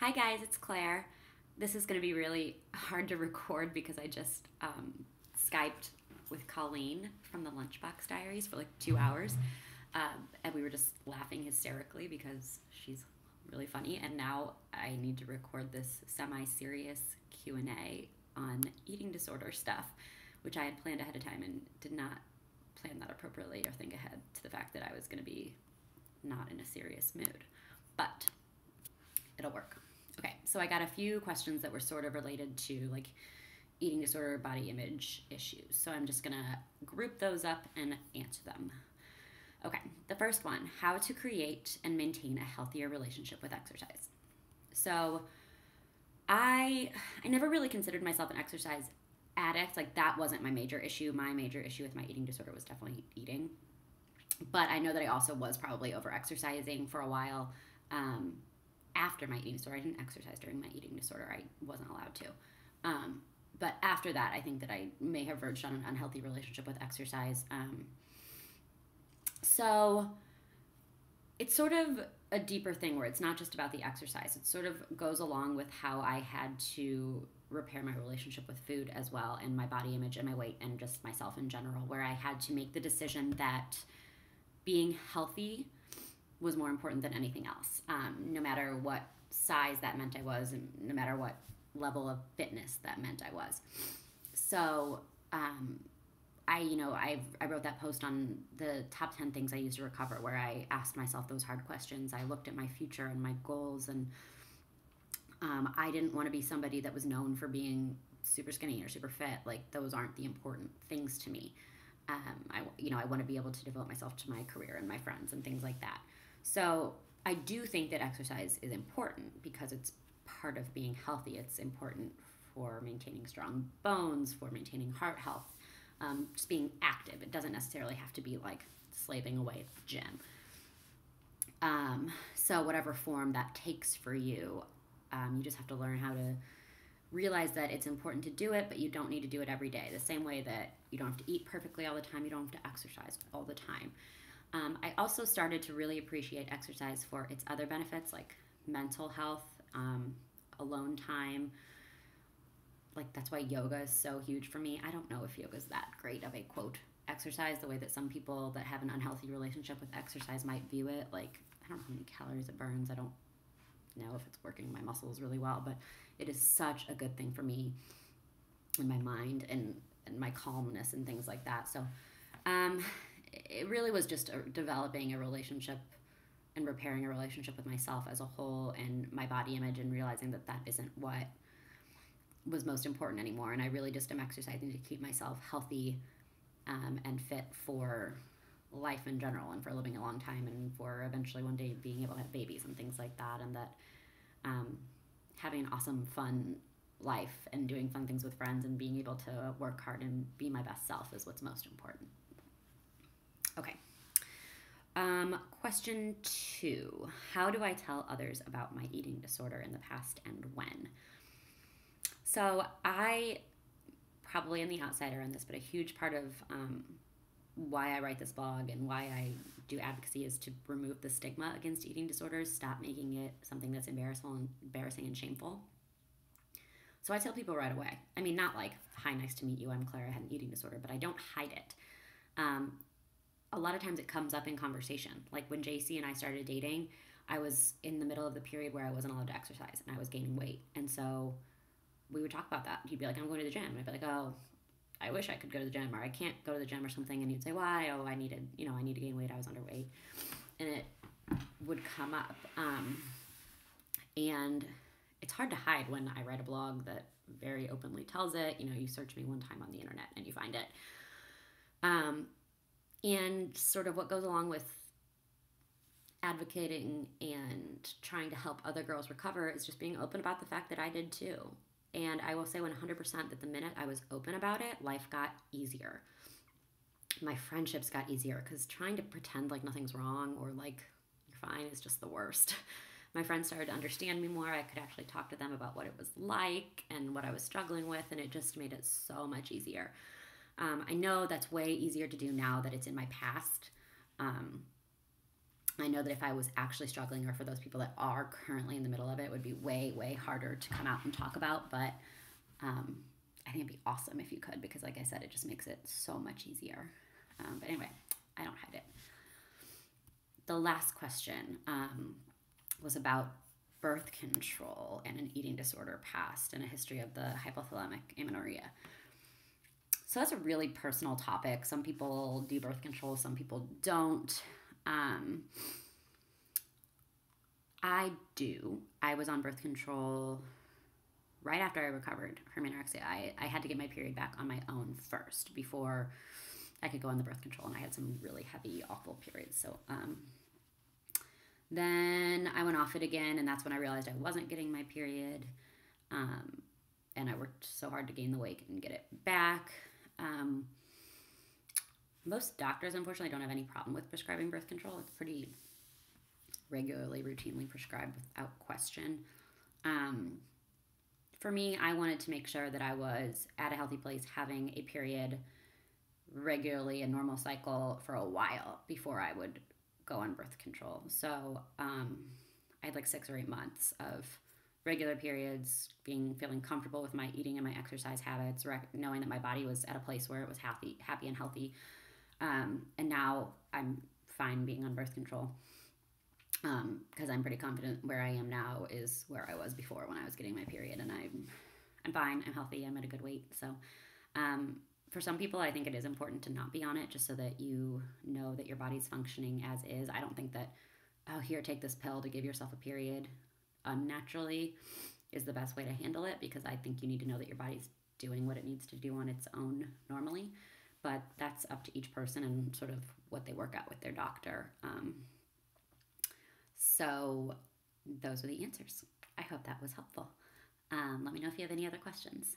Hi guys, it's Claire. This is going to be really hard to record because I just Skyped with Colleen from the Lunchbox Diaries for like 2 hours. And we were just laughing hysterically because she's really funny. And now I need to record this semi-serious Q&A on eating disorder stuff, which I had planned ahead of time and did not plan that appropriately or think ahead to the fact that I was going to be not in a serious mood. But it'll work. Okay, so I got a few questions that were sort of related to like eating disorder, body image issues. So I'm just gonna group those up and answer them. Okay, the first one, how to create and maintain a healthier relationship with exercise. So I never really considered myself an exercise addict. Like that wasn't my major issue. My major issue with my eating disorder was definitely eating. But I know that I also was probably over exercising for a while. Um, After my eating disorder, I didn't exercise during my eating disorder. I wasn't allowed to. Um, but after that, I think that I may have verged on an unhealthy relationship with exercise. So it's sort of a deeper thing where it's not just about the exercise. It sort of goes along with how I had to repair my relationship with food as well, and my body image and my weight and just myself in general, where I had to make the decision that being healthy was more important than anything else, no matter what size that meant I was, and no matter what level of fitness that meant I was. So, I wrote that post on the top 10 things I used to recover, where I asked myself those hard questions. I looked at my future and my goals, and I didn't want to be somebody that was known for being super skinny or super fit. Like those aren't the important things to me. I want to be able to devote myself to my career and my friends and things like that. So I do think that exercise is important because it's part of being healthy. It's important for maintaining strong bones, for maintaining heart health, just being active. It doesn't necessarily have to be like slaving away at the gym. So whatever form that takes for you, you just have to learn how to realize that it's important to do it, but you don't need to do it every day. The same way that you don't have to eat perfectly all the time, you don't have to exercise all the time. I also started to really appreciate exercise for its other benefits, like mental health, alone time. Like that's why yoga is so huge for me. I don't know if yoga is that great of a quote exercise the way that some people that have an unhealthy relationship with exercise might view it. Like I don't know how many calories it burns. I don't know if it's working my muscles really well, but it is such a good thing for me in my mind and my calmness and things like that. So um, it really was just developing a relationship and repairing a relationship with myself as a whole and my body image, and realizing that that isn't what was most important anymore. And I really just am exercising to keep myself healthy, and fit for life in general, and for living a long time, and for eventually one day being able to have babies and things like that. And that um, having an awesome, fun life and doing fun things with friends and being able to work hard and be my best self is what's most important. Okay. Question 2. How do I tell others about my eating disorder in the past, and when? So I probably am the outsider on this, but a huge part of why I write this blog and why I do advocacy is to remove the stigma against eating disorders, stop making it something that's embarrassing and shameful. So I tell people right away. I mean, not like, hi, nice to meet you, I'm Claire, I had an eating disorder, but I don't hide it. Um, a lot of times it comes up in conversation. Like when JC and I started dating, I was in the middle of the period where I wasn't allowed to exercise and I was gaining weight. And so we would talk about that. He'd be like, I'm going to the gym. And I'd be like, oh, I wish I could go to the gym, or I can't go to the gym or something. And he'd say, why? Oh, I need to gain weight. I was underweight. And it would come up. And it's hard to hide when I write a blog that very openly tells it. You search me one time on the internet and you find it. And sort of what goes along with advocating and trying to help other girls recover is just being open about the fact that I did too. And I will say 100% that the minute I was open about it, life got easier. My friendships got easier, because trying to pretend like nothing's wrong or like you're fine is just the worst. My friends started to understand me more. I could actually talk to them about what it was like and what I was struggling with, and it just made it so much easier. I know that's way easier to do now that it's in my past. I know that if I was actually struggling, or for those people that are currently in the middle of it, it would be way, way harder to come out and talk about. But I think it'd be awesome if you could, because like I said, it just makes it so much easier. But anyway, I don't hide it. The last question was about birth control and an eating disorder past and a history of the hypothalamic amenorrhea. So that's a really personal topic. Some people do birth control, some people don't. I do. I was on birth control right after I recovered from anorexia. I had to get my period back on my own first before I could go on the birth control, and I had some really heavy, awful periods. So then I went off it again, and that's when I realized I wasn't getting my period. And I worked so hard to gain the weight and get it back. Most doctors, unfortunately, don't have any problem with prescribing birth control. It's pretty regularly, routinely prescribed without question. For me, I wanted to make sure that I was at a healthy place, having a period regularly, a normal cycle for a while before I would go on birth control. So I had like 6 or 8 months of regular periods, feeling comfortable with my eating and my exercise habits, knowing that my body was at a place where it was happy and healthy. And now I'm fine being on birth control, because I'm pretty confident where I am now is where I was before when I was getting my period, and I'm fine, I'm healthy, I'm at a good weight. So for some people, I think it is important to not be on it, just so that you know that your body's functioning as is. I don't think that, oh, here, take this pill to give yourself a period unnaturally is the best way to handle it, because I think you need to know that your body's doing what it needs to do on its own normally. But that's up to each person and sort of what they work out with their doctor. So those are the answers. I hope that was helpful. Let me know if you have any other questions.